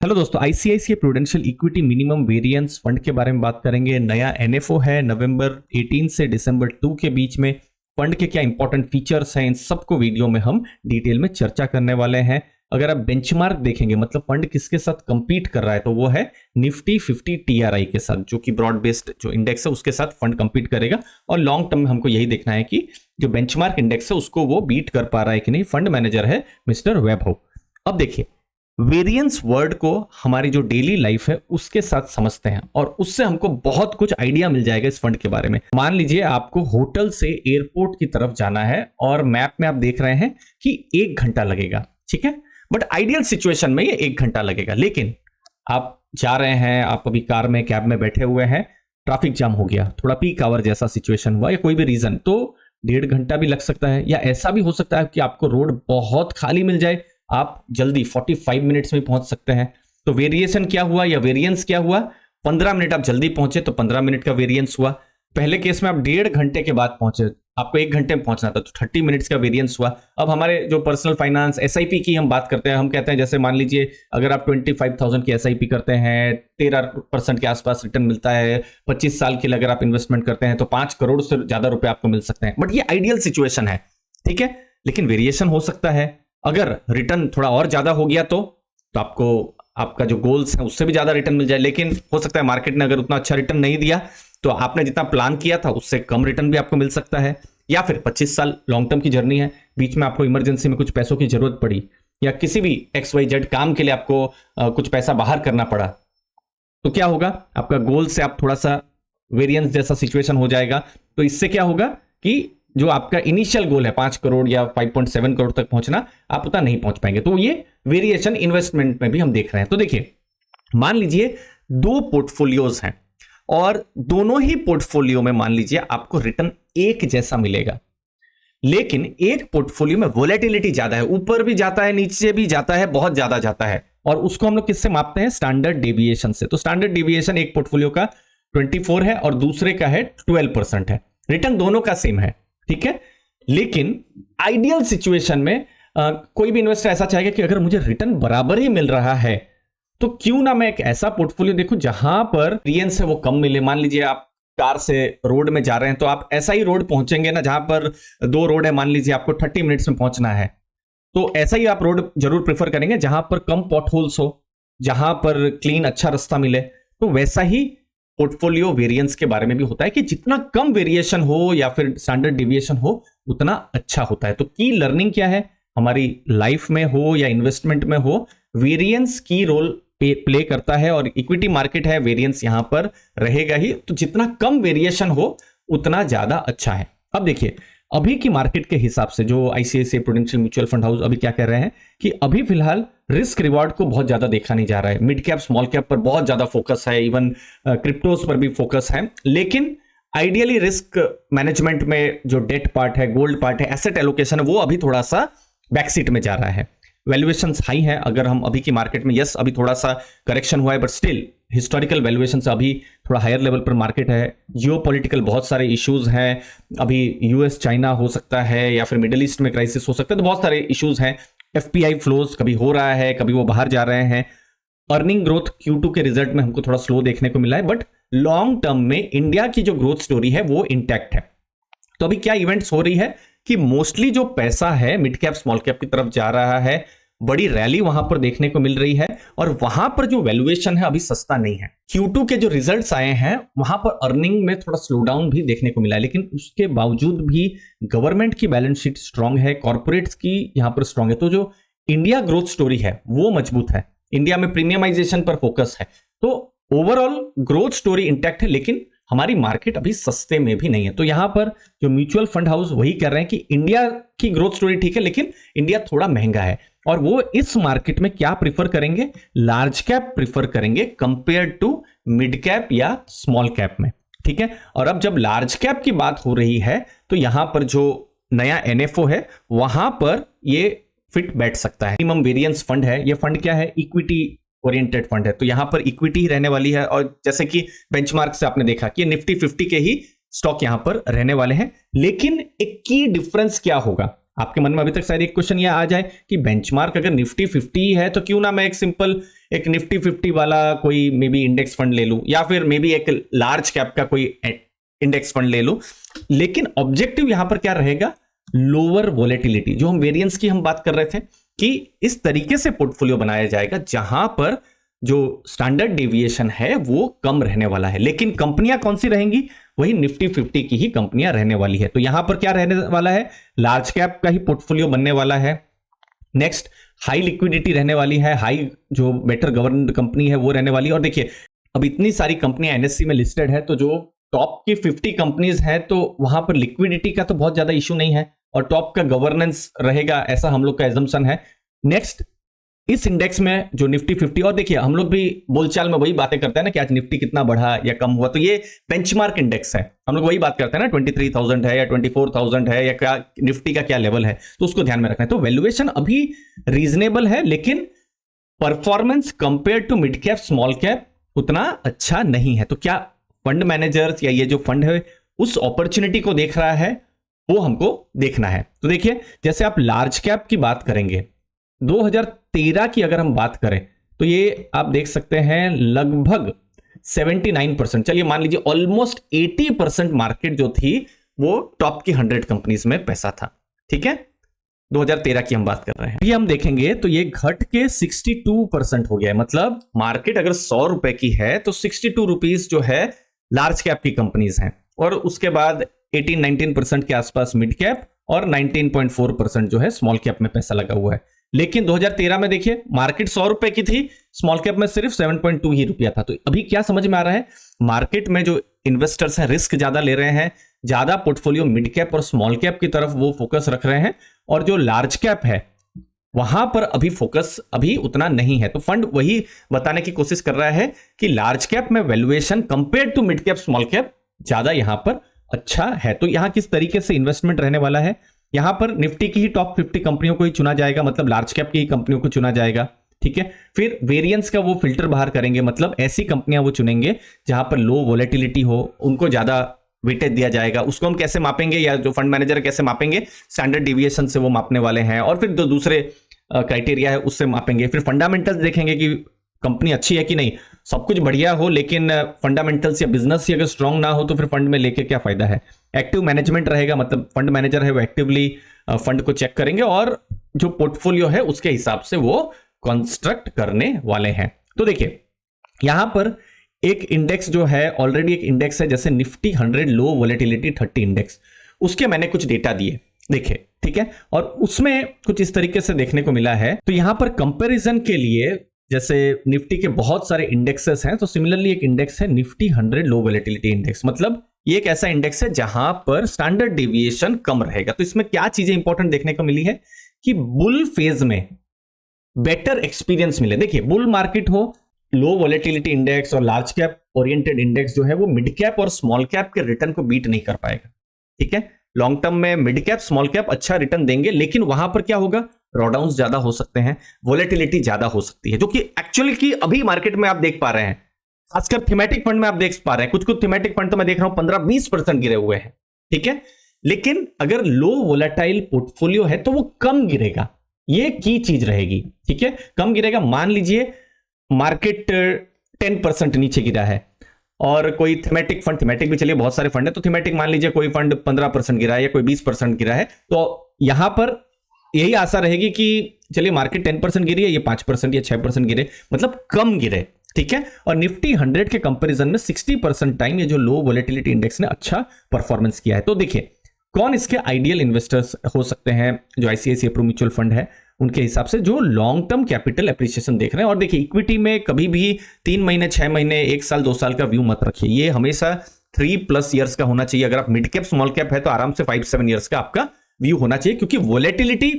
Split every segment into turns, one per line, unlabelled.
Hello दोस्तों, ICICI prudential equity minimum variance fund के बारे में बात करेंगे। नया एनएफओ है नवंबर 18 से दिसंबर 2 के बीच में। फंड के क्या इंपॉर्टेंट फीचर्स हैं, इन सबको वीडियो में हम डिटेल में चर्चा करने वाले हैं। अगर आप बेंचमार्क देखेंगे, मतलब फंड किसके साथ कंपीट कर रहा है, तो वो है निफ्टी 50 टीआरआई के साथ, जो कि ब्रॉड बेस्ड जो इंडेक्स है उसके साथ फंड कंपीट करेगा। और लॉन्ग टर्म में हमको यही देखना है कि जो बेंचमार्क इंडेक्स है उसको वो बीट कर पा रहा है कि नहीं। फंड मैनेजर है मिस्टर वैभव। अब देखिए, वेरिएंस वर्ड को हमारी जो डेली लाइफ है उसके साथ समझते हैं और उससे हमको बहुत कुछ आइडिया मिल जाएगा इस फंड के बारे में। मान लीजिए आपको होटल से एयरपोर्ट की तरफ जाना है और मैप में आप देख रहे हैं कि 1 घंटा लगेगा, ठीक है। बट आइडियल सिचुएशन में ये 1 घंटा लगेगा, लेकिन आप जा रहे हैं, आप अभी कार में कैब में बैठे हुए हैं, ट्रैफिक जाम हो गया, थोड़ा पीक आवर जैसा सिचुएशन हुआ या कोई भी रीजन, तो 1.5 घंटा भी लग सकता है। या ऐसा भी हो सकता है कि आपको रोड बहुत खाली मिल जाए, आप जल्दी 45 मिनट्स में पहुंच सकते हैं। तो वेरिएशन क्या हुआ या वेरिएंस क्या हुआ? 15 मिनट आप जल्दी पहुंचे तो 15 मिनट का वेरिएंस हुआ। पहले केस में आप 1.5 घंटे के बाद पहुंचे, आपको 1 घंटे में पहुंचना था, तो 30 मिनट्स का वेरिएंस हुआ। अब हमारे जो पर्सनल फाइनेंस एसआईपी की हम बात करते हैं, हम कहते हैं जैसे मान लीजिए अगर आप 25,000 की एसआईपी करते हैं, 13% के आसपास रिटर्न मिलता है। 25 साल के लिए अगर आप इन्वेस्टमेंट करते हैं तो 5 करोड़ से ज्यादा रुपए आपको मिल सकते हैं। बट ये आइडियल सिचुएशन है, ठीक है। लेकिन वेरिएशन हो सकता है। अगर रिटर्न थोड़ा और ज्यादा हो गया तो आपको आपका जो गोल्स है उससे भी ज्यादा रिटर्न मिल जाए। लेकिन हो सकता है मार्केट ने अगर उतना अच्छा रिटर्न नहीं दिया तो आपने जितना प्लान किया था उससे कम रिटर्न भी आपको मिल सकता है। या फिर 25 साल लॉन्ग टर्म की जर्नी है, बीच में आपको इमरजेंसी में कुछ पैसों की जरूरत पड़ी या किसी भी XYZ काम के लिए आपको कुछ पैसा बाहर करना पड़ा, तो क्या होगा, आपका गोल से आप थोड़ा सा वेरिएंस जैसा सिचुएशन हो जाएगा। तो इससे क्या होगा कि जो आपका इनिशियल गोल है 5 करोड़ या 5.7 करोड़ तक पहुंचना, आप उतना नहीं पहुंच पाएंगे। तो ये वेरिएशन इन्वेस्टमेंट में भी हम देख रहे हैं। तो देखिए, मान लीजिए 2 पोर्टफोलियोज हैं और दोनों ही पोर्टफोलियो में मान लीजिए आपको रिटर्न एक जैसा मिलेगा, लेकिन एक पोर्टफोलियो में वोलेटिलिटी ज्यादा है, ऊपर भी जाता है नीचे भी जाता है, बहुत ज्यादा जाता है। और उसको हम लोग किससे मापते हैं? स्टैंडर्ड डेविएशन से। तो स्टैंडर्ड डेविएशन एक पोर्टफोलियो का 24 है और दूसरे का है 12% है। रिटर्न दोनों का सेम है, ठीक है। लेकिन आइडियल सिचुएशन में कोई भी इन्वेस्टर ऐसा चाहेगा कि अगर मुझे रिटर्न बराबर ही मिल रहा है तो क्यों ना मैं एक ऐसा पोर्टफोलियो देखूं जहां पर वेरिएंस है वो कम मिले। मान लीजिए आप कार से रोड में जा रहे हैं तो आप ऐसा ही रोड पहुंचेंगे ना जहां पर 2 रोड है, मान लीजिए आपको 30 मिनट्स में पहुंचना है, तो ऐसा ही आप रोड जरूर प्रेफर करेंगे जहां पर कम पॉटहोल्स हो, जहां पर क्लीन अच्छा रास्ता मिले। तो वैसा ही पोर्टफोलियो वेरिएंस के बारे में भी होता है कि जितना कम वेरिएशन हो या फिर स्टैंडर्ड डेविएशन हो उतना अच्छा होता है। तो की लर्निंग क्या है, हमारी लाइफ में हो या इन्वेस्टमेंट में हो, वेरिएंस की रोल प्ले करता है। और इक्विटी मार्केट है, वेरिएंस यहां पर रहेगा ही, तो जितना कम वेरिएशन हो उतना ज्यादा अच्छा है। अब देखिए, अभी की मार्केट के हिसाब से जो ICICI prudential mutual fund house अभी क्या कह रहे हैं कि अभी फिलहाल रिस्क रिवॉर्ड को बहुत ज्यादा देखा नहीं जा रहा है। मिड कैप स्मॉल कैप पर बहुत ज्यादा फोकस है, इवन क्रिप्टोस पर भी फोकस है। लेकिन आइडियली रिस्क मैनेजमेंट में जो डेट पार्ट है, गोल्ड पार्ट है, एसेट एलोकेशन है, वो अभी थोड़ा सा बैकसीट में जा रहा है। वैल्यूएशंस हाई है अगर हम अभी की मार्केट में, यस अभी थोड़ा सा करेक्शन हुआ है, बट स्टिल हिस्टोरिकल वैल्यूएशन से अभी थोड़ा हायर लेवल पर मार्केट है। जियोपॉलिटिकल बहुत सारे इश्यूज हैं, अभी यूएस चाइना हो सकता है या फिर मिडिल ईस्ट में क्राइसिस हो सकता है, तो बहुत सारे इश्यूज हैं। एफपीआई फ्लोज कभी हो रहा है, कभी वो बाहर जा रहे हैं। अर्निंग ग्रोथ Q2 के रिजल्ट में हमको थोड़ा स्लो देखने को मिला है, बट लॉन्ग टर्म में इंडिया की जो ग्रोथ स्टोरी है वो इंटैक्ट है। तो अभी क्या इवेंट्स हो रही है कि मोस्टली जो पैसा है मिड कैप स्मॉल कैप की तरफ जा रहा है, बड़ी रैली वहां पर देखने को मिल रही है। और वहां पर जो वैल्यूएशन है अभी सस्ता नहीं है। Q2 के जो रिजल्ट्स आए हैं वहां पर अर्निंग में थोड़ा स्लो डाउन भी देखने को मिला है, लेकिन उसके बावजूद भी गवर्नमेंट की बैलेंस शीट स्ट्रांग है, कॉर्पोरेट्स की यहां पर स्ट्रांग है। तो जो इंडिया ग्रोथ स्टोरी है वो मजबूत है, इंडिया में प्रीमियमाइजेशन पर फोकस है। तो ओवरऑल ग्रोथ स्टोरी इंटैक्ट है, लेकिन हमारी मार्केट अभी सस्ते में भी नहीं है। तो यहां पर जो म्यूचुअल फंड हाउस वही कह रहे हैं कि इंडिया की ग्रोथ स्टोरी ठीक है, लेकिन इंडिया थोड़ा महंगा है। और वो इस मार्केट में क्या प्रिफर करेंगे? लार्ज कैप प्रिफर करेंगे कंपेयर टू मिड कैप या स्मॉल कैप में, ठीक है। और अब जब लार्ज कैप की बात हो रही है तो यहां पर जो नया एनएफओ है वहां पर ये फिट बैठ सकता है। मिनिमम वेरिएंस फंड है, ये फंड क्या है? इक्विटी ओरिएंटेड फंड है, तो यहां पर इक्विटी ही रहने वाली है। और जैसे कि बेंचमार्क से आपने देखा कि निफ्टी 50 के ही स्टॉक यहां पर रहने वाले हैं। लेकिन एक की डिफरेंस क्या होगा? आपके मन में अभी तक शायद एक क्वेश्चन ये आ जाए कि बेंचमार्क अगर निफ्टी 50 है तो क्यों ना मैं एक सिंपल एक निफ्टी 50 वाला कोई मे बी इंडेक्स फंड ले लूं, या फिर मे बी एक लार्ज कैप का कोई इंडेक्स फंड ले लूं। लेकिन ऑब्जेक्टिव यहां पर क्या रहेगा, लोअर वोलेटिलिटी। जो हम वेरिएंस की हम बात कर रहे थे कि इस तरीके से पोर्टफोलियो बनाया जाएगा जहां पर जो स्टैंडर्ड डेविएशन है वो कम रहने वाला है। लेकिन कंपनियां कौन सी रहेंगी, वही निफ्टी 50 की ही कंपनियां रहने वाली है। तो यहां पर क्या रहने वाला है, लार्ज कैप का ही पोर्टफोलियो बनने वाला है। नेक्स्ट, हाई लिक्विडिटी रहने वाली है, हाई जो बेटर गवर्नड कंपनी है वो रहने वाली है। और देखिए अब इतनी सारी कंपनियां एनएससी में लिस्टेड है, तो जो टॉप की 50 कंपनीज है तो वहां पर लिक्विडिटी का तो बहुत ज्यादा इशू नहीं है और टॉप का गवर्नेंस रहेगा, ऐसा हम लोग का एजम्पशन है। नेक्स्ट, इस इंडेक्स में जो निफ्टी 50, और देखिए हम लोग भी बोलचाल में वही बातें करते हैं ना कि आज निफ्टी कितना बढ़ा या कम हुआ, तो ये बेंचमार्क इंडेक्स है, हम लोग वही बात करते हैं ना 23,000 है या 24,000 है या क्या निफ्टी का क्या लेवल है, तो उसको ध्यान में रखना है। तो वैल्यूएशन अभी रीजनेबल है, लेकिन performance compare to mid cap small cap उतना अच्छा नहीं है। तो क्या फंड मैनेजर्स या ये जो फंड है उस अपॉर्चुनिटी को देख रहा है, वो हमको देखना है। तो देखिए जैसे आप लार्ज कैप की बात करेंगे, 2013 की अगर हम बात करें तो ये आप देख सकते हैं लगभग 79%, चलिए मान लीजिए ऑलमोस्ट 80% मार्केट जो थी वो टॉप की 100 कंपनीज में पैसा था। ठीक है, 2013 की हम बात कर रहे हैं। ये हम देखेंगे तो ये घट के 62% हो गया है। मतलब मार्केट अगर 100 रुपए की है तो 62 रुपीज जो है लार्ज कैप की कंपनीज हैं, और उसके बाद 18-19% के आसपास मिड कैप और 19.4% जो है स्मॉल कैप में पैसा लगा हुआ है। लेकिन 2013 में देखिए मार्केट 100 रुपए की थी, स्मॉल कैप में सिर्फ 7.2 ही रुपया था। तो अभी क्या समझ में आ रहा है, मार्केट में जो इन्वेस्टर्स हैं रिस्क ज्यादा ले रहे हैं, ज्यादा पोर्टफोलियो मिड कैप और स्मॉल कैप की तरफ वो फोकस रख रहे हैं, और जो लार्ज कैप है वहां पर अभी फोकस अभी उतना नहीं है। तो फंड वही बताने की कोशिश कर रहा है कि लार्ज कैप में valuation compare to mid cap small cap ज्यादा यहां पर अच्छा है। तो यहां किस तरीके से इन्वेस्टमेंट रहने वाला है, यहां पर निफ्टी की ही टॉप 50 कंपनियों को ही चुना जाएगा, मतलब लार्ज कैप की ही कंपनियों को चुना जाएगा। ठीक है, फिर वेरिएंस का वो फिल्टर बाहर करेंगे, मतलब ऐसी कंपनियां वो चुनेंगे जहां पर लो वोलेटिलिटी हो, उनको ज्यादा वेटेज दिया जाएगा। उसको हम कैसे मापेंगे, या जो फंड मैनेजर कैसे मापेंगे, स्टैंडर्ड डिविएशन से वो मापने वाले हैं, और फिर जो दूसरे क्राइटेरिया है उससे मापेंगे। फिर फंडामेंटल्स देखेंगे कि कंपनी अच्छी है कि नहीं, सब कुछ बढ़िया हो लेकिन फंडामेंटल्स या बिजनेस ही अगर स्ट्रांग ना हो तो फिर फंड में लेके क्या फायदा है। एक्टिव मैनेजमेंट रहेगा, मतलब फंड मैनेजर है वो एक्टिवली फंड को चेक करेंगे और जो पोर्टफोलियो है उसके हिसाब से वो कंस्ट्रक्ट करने वाले हैं। तो देखिए यहां पर एक इंडेक्स जो है, ऑलरेडी एक इंडेक्स है जैसे निफ्टी 100 लो वोलेटिलिटी 30 इंडेक्स, उसके मैंने कुछ डेटा दिए, देखिए ठीक है, और उसमें कुछ इस तरीके से देखने को मिला है। तो यहां पर कंपैरिजन के लिए जैसे निफ्टी के बहुत सारे इंडेक्सेस हैं, तो सिमिलरली एक इंडेक्स है निफ्टी 100 लो वोलेटिलिटी इंडेक्स, मतलब ये एक ऐसा इंडेक्स है जहां पर स्टैंडर्ड डेविएशन कम रहेगा। तो इसमें क्या चीजें इंपॉर्टेंट देखने को मिली है कि बुल फेज में बेटर एक्सपीरियंस मिले। देखिए बुल मार्केट हो, लो वोलेटिलिटी इंडेक्स और लार्ज कैप ओरिएंटेड इंडेक्स जो है वो मिड कैप और स्मॉल कैप के रिटर्न को बीट नहीं कर पाएगा। ठीक है, लॉन्ग टर्म में मिड कैप स्मॉल कैप अच्छा रिटर्न देंगे, लेकिन वहां पर क्या होगा, ड्रॉडाउन ज्यादा हो सकते हैं, वोलेटिलिटी ज्यादा हो सकती है, जो कि एक्चुअली की अभी मार्केट में आप देख पा रहे हैं। खासकर थीमेटिक फंड में आप देख पा रहे हैं, कुछ कुछ थीमेटिक फंड तो मैं देख रहा हूं 15-20% गिरे हुए हैं। ठीक है, लेकिन अगर लो वोलेटाइल पोर्टफोलियो है तो वो कम गिरेगा, ये की चीज रहेगी। ठीक है, कम गिरेगा। मान लीजिए मार्केट 10% नीचे गिरा है और कोई थीमेटिक फंड, थीमेटिक भी चलिए बहुत सारे फंड है, तो थीमेटिक मान लीजिए कोई फंड 15% गिरा है या कोई 20% गिरा है, तो यहां पर यही आशा रहेगी कि चलिए मार्केट 10% गिरी है, ये 5% या 6% गिरे, मतलब कम गिरे। ठीक है, और निफ्टी 100 के कंपैरिजन में 60% टाइम ये जो लो वोलेटिलिटी इंडेक्स ने अच्छा परफॉर्मेंस किया है। तो देखिए कौन इसके आइडियल इन्वेस्टर्स हो सकते हैं, जो आईसीआईसीआई प्रू म्यूचुअल फंड है उनके हिसाब से, जो लॉन्ग टर्म कैपिटल एप्रिसिएशन देख रहे हैं। और देखिए इक्विटी में कभी भी 3 महीने 6 महीने 1 साल 2 साल का व्यू मत रखिए, ये हमेशा 3+ ईयर्स का होना चाहिए। अगर आप मिड कैप स्मॉल कैप है तो आराम से 5-7 ईयर्स का आपका व्यू होना चाहिए, क्योंकि वोलेटिलिटी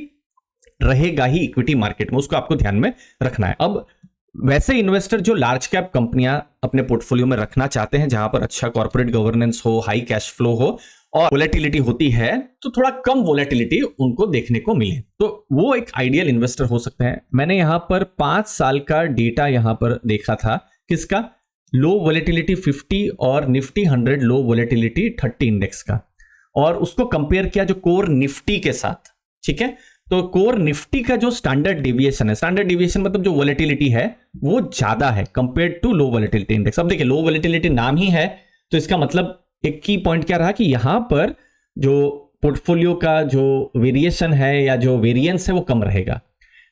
रहेगा ही इक्विटी मार्केट में, उसको आपको ध्यान में रखना है। अब वैसे इन्वेस्टर जो लार्ज कैप कंपनियां अपने पोर्टफोलियो में रखना चाहते हैं, जहां पर अच्छा कॉर्पोरेट गवर्नेंस हो, हाई कैश फ्लो हो और वोलेटिलिटी होती है, तो थोड़ा कम वोलेटिलिटी उनको देखने को मिले, तो वो एक आइडियल इन्वेस्टर हो सकते हैं। मैंने यहां पर 5 साल का डेटा यहां पर देखा था, किसका, लो वोलेटिलिटी 50 और निफ्टी 100 लो वोलेटिलिटी 30 इंडेक्स का, और उसको कंपेयर किया जो कोर निफ्टी के साथ। ठीक है। तो कोर निफ्टी का जो स्टैंडर्ड डेविएशन है, स्टैंडर्ड डेविएशन मतलब जो वोलेटिलिटी है वो ज्यादा है compared to low volatility index. अब देखिए लो वोलेटिलिटी नाम ही है, तो इसका मतलब एक की पॉइंट क्या रहा कि यहां पर जो पोर्टफोलियो का जो वेरिएशन है या जो वेरिएंस है वो कम रहेगा।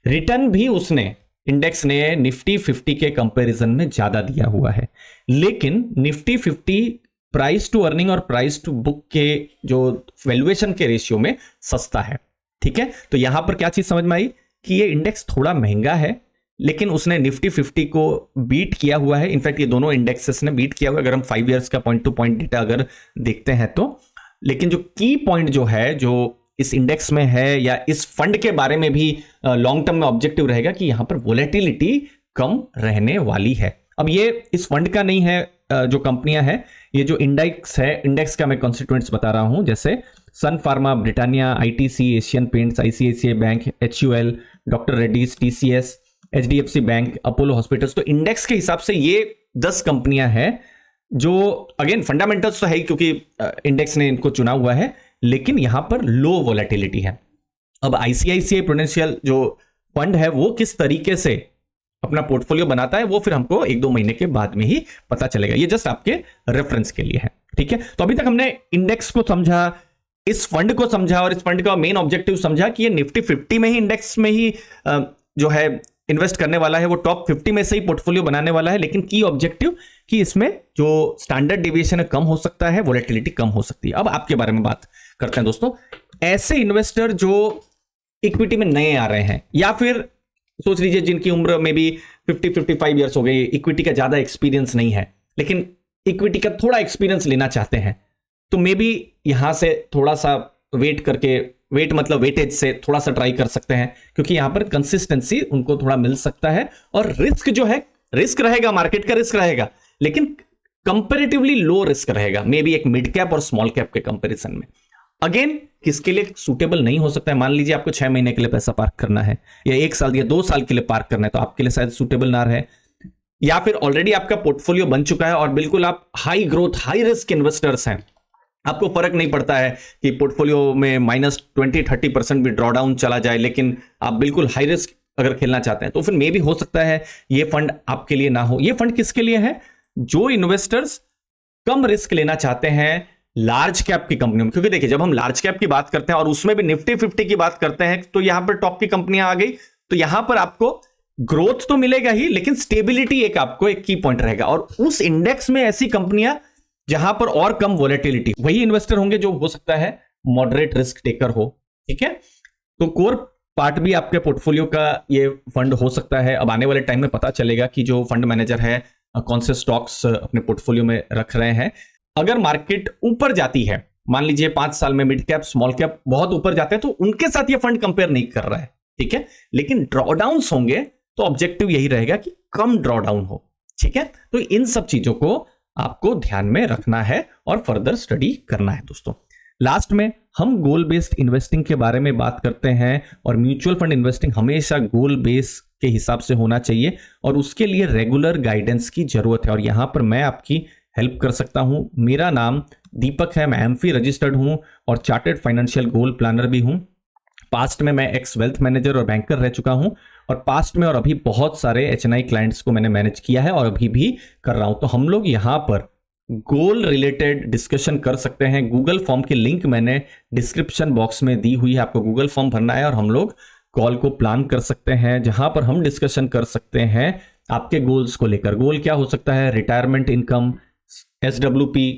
रिटर्न भी उसने इंडेक्स ने निफ्टी 50 के कंपैरिजन में ज्यादा दिया हुआ है, लेकिन निफ्टी 50 प्राइस टू अर्निंग और प्राइस टू बुक के जो वैल्यूएशन के रेशियो में सस्ता है। ठीक है, तो यहां पर क्या चीज समझ में आई कि ये इंडेक्स थोड़ा महंगा है, लेकिन उसने निफ्टी 50 को बीट किया हुआ है। इनफैक्ट ये दोनों इंडेक्सेस ने बीट किया हुआ है अगर हम 5 इयर्स का पॉइंट टू पॉइंट डेटा अगर देखते हैं तो। लेकिन जो की पॉइंट जो है जो इस इंडेक्स में है या इस फंड के बारे में भी लॉन्ग टर्म में ऑब्जेक्टिव रहेगा कि यहां पर वोलेटिलिटी कम रहने वाली है। अब ये इस फंड का नहीं है, जो कंपनियां हैं, ये जो इंडेक्स है, इंडेक्स का मैं कॉन्स्टिट्यूएंट्स बता रहा हूं, जैसे Sun Pharma, Britannia, ITC, Asian Paints, ICICI Bank, HUL, doctor Reddy's, TCS, HDFC Bank, Apollo Hospitals. तो इंडेक्स के हिसाब से ये 10 कंपनियां हैं जो अगेन फंडामेंटल्स तो है क्योंकि इंडेक्स ने इनको चुना हुआ है, लेकिन यहां पर लो वोलेटिलिटी है। अब आईसीआईसीआई प्रूडेंशियल जो फंड है वो किस तरीके से अपना पोर्टफोलियो बनाता है वो फिर हमको 1-2 महीने के बाद में ही पता चलेगा। ये जस्ट आपके रेफरेंस के लिए है। ठीक है, तो अभी तक हमने इंडेक्स को समझा, इस फंड को समझा और इस फंड का मेन ऑब्जेक्टिव समझा कि ये निफ्टी 50 में ही इंडेक्स में ही जो है इन्वेस्ट करने वाला है, वो टॉप 50 में से ही पोर्टफोलियो बनाने वाला है। लेकिन की ऑब्जेक्टिव कि इसमें जो स्टैंडर्ड डेविएशन है कम हो सकता है, वोलेटिलिटी कम हो सकती है। अब आपके बारे में बात करते हैं दोस्तों, ऐसे इन्वेस्टर जो इक्विटी में नए आ रहे हैं या फिर सोच लीजिए जिनकी उम्र में भी 50-55 ईयर्स हो गई, इक्विटी का ज्यादा एक्सपीरियंस नहीं है, लेकिन इक्विटी का थोड़ा एक्सपीरियंस लेना चाहते हैं, तो मे बी यहां से थोड़ा सा वेट करके, वेट मतलब वेटेज से थोड़ा सा ट्राई कर सकते हैं, क्योंकि यहां पर कंसिस्टेंसी उनको थोड़ा मिल सकता है और रिस्क जो है, रिस्क रहेगा, मार्केट का रिस्क रहेगा, लेकिन कंपैरेटिवली लो रिस्क रहेगा, मे बी एक मिड कैप और स्मॉल कैप के कंपैरिजन में। अगेन किसके लिए सूटेबल नहीं हो सकता है, मान लीजिए आपको 6 महीने के लिए पैसा पार्क करना है या 1 साल या 2 साल के लिए पार्क करना है, तो आपके लिए शायद सूटेबल ना रहे, या फिर ऑलरेडी आपका पोर्टफोलियो बन चुका है और बिल्कुल आप high growth high risk investors हैं, आपको फर्क नहीं पड़ता है कि पोर्टफोलियो में -20-30% भी ड्रॉडाउन चला जाए, लेकिन आप बिल्कुल हाई रिस्क अगर खेलना चाहते हैं तो फिर मे भी हो सकता है ये फंड आपके लिए ना हो। ये फंड किसके लिए है? जो इन्वेस्टर्स कम रिस्क लेना चाहते हैं लार्ज कैप की कंपनियों में, क्योंकि देखिए जब हम लार्ज कैप की बात करते हैं और उसमें भी निफ्टी 50 की बात करते हैं तो यहां पर टॉप की कंपनियां आ गई, तो यहां पर आपको ग्रोथ तो मिलेगा ही, लेकिन स्टेबिलिटी एक आपको एक की पॉइंट रहेगा। और उस इंडेक्स में ऐसी कंपनियां जहां पर और कम वोलेटिलिटी, वही इन्वेस्टर होंगे जो हो सकता है मॉडरेट रिस्क टेकर हो। ठीक है, तो कोर पार्ट भी आपके पोर्टफोलियो का ये फंड हो सकता है। अब आने वाले टाइम में पता चलेगा कि जो फंड मैनेजर है कौन से स्टॉक्स अपने पोर्टफोलियो में रख रहे हैं। अगर मार्केट ऊपर जाती है, मान लीजिए 5 साल में मिड कैप स्मॉल कैप बहुत ऊपर जाते हैं, तो उनके साथ ये फंड कंपेयर नहीं कर रहा है। ठीक है, लेकिन ड्रॉडाउन्स होंगे तो ऑब्जेक्टिव यही रहेगा कि कम ड्रॉडाउन हो। ठीक है, तो इन सब चीजों को आपको ध्यान में रखना है और फर्दर स्टडी करना है दोस्तों। लास्ट में हम गोल बेस्ड इन्वेस्टिंग के बारे में बात करते हैं और म्यूचुअल फंड इन्वेस्टिंग हमेशा गोल बेस के हिसाब से होना चाहिए और उसके लिए रेगुलर गाइडेंस की जरूरत है और यहां पर मैं आपकी हेल्प कर सकता हूं। मेरा नाम दीपक है, मैं एमफी रजिस्टर्ड हूं और चार्टर्ड फाइनेंशियल गोल प्लानर भी हूं। पास्ट में मैं एक्स वेल्थ मैनेजर और बैंकर रह चुका हूं और पास्ट में और अभी बहुत सारे एचएनआई क्लाइंट्स को मैंने मैनेज किया है और अभी भी कर रहा हूं। तो हम लोग यहां पर गोल रिलेटेड डिस्कशन कर सकते हैं। गूगल फॉर्म की लिंक मैंने डिस्क्रिप्शन बॉक्स में दी हुई है, आपको गूगल फॉर्म भरना है और हम लोग कॉल को प्लान कर सकते हैं जहां पर हम डिस्कशन कर सकते हैं आपके गोल्स को लेकर। गोल क्या हो सकता है? रिटायरमेंट इनकम, एसडब्ल्यूपी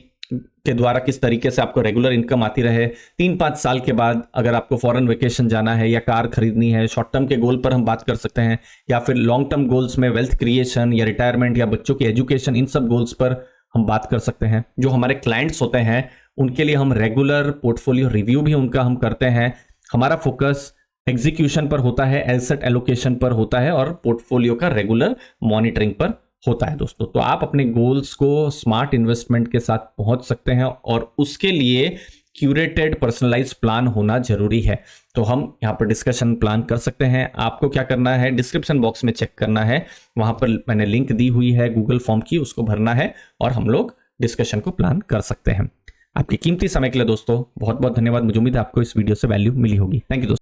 के द्वारा किस तरीके से आपको रेगुलर इनकम आती रहे, 3-5 साल के बाद अगर आपको फॉरेन वेकेशन जाना है या कार खरीदनी है, शॉर्ट टर्म के गोल पर हम बात कर सकते हैं, या फिर लॉन्ग टर्म गोल्स में वेल्थ क्रिएशन या रिटायरमेंट या बच्चों की एजुकेशन, इन सब गोल्स पर हम बात कर सकते हैं। जो हमारे क्लाइंट्स होते हैं उनके लिए हम रेगुलर पोर्टफोलियो रिव्यू भी उनका हम करते हैं। हमारा फोकस एग्जीक्यूशन पर होता है, एसेट एलोकेशन पर होता है और पोर्टफोलियो का रेगुलर मॉनिटरिंग पर होता है दोस्तों। तो आप अपने गोल्स को स्मार्ट इन्वेस्टमेंट के साथ पहुंच सकते हैं और उसके लिए क्यूरेटेड पर्सनलाइज्ड प्लान होना जरूरी है। तो हम यहाँ पर डिस्कशन प्लान कर सकते हैं। आपको क्या करना है, डिस्क्रिप्शन बॉक्स में चेक करना है, वहां पर मैंने लिंक दी हुई है गूगल फॉर्म की, उसको भरना है और हम लोग डिस्कशन को प्लान कर सकते हैं। आपके कीमती समय के लिए दोस्तों बहुत बहुत धन्यवाद। मुझे उम्मीद है आपको इस वीडियो से वैल्यू मिली होगी। थैंक यू दोस्तों।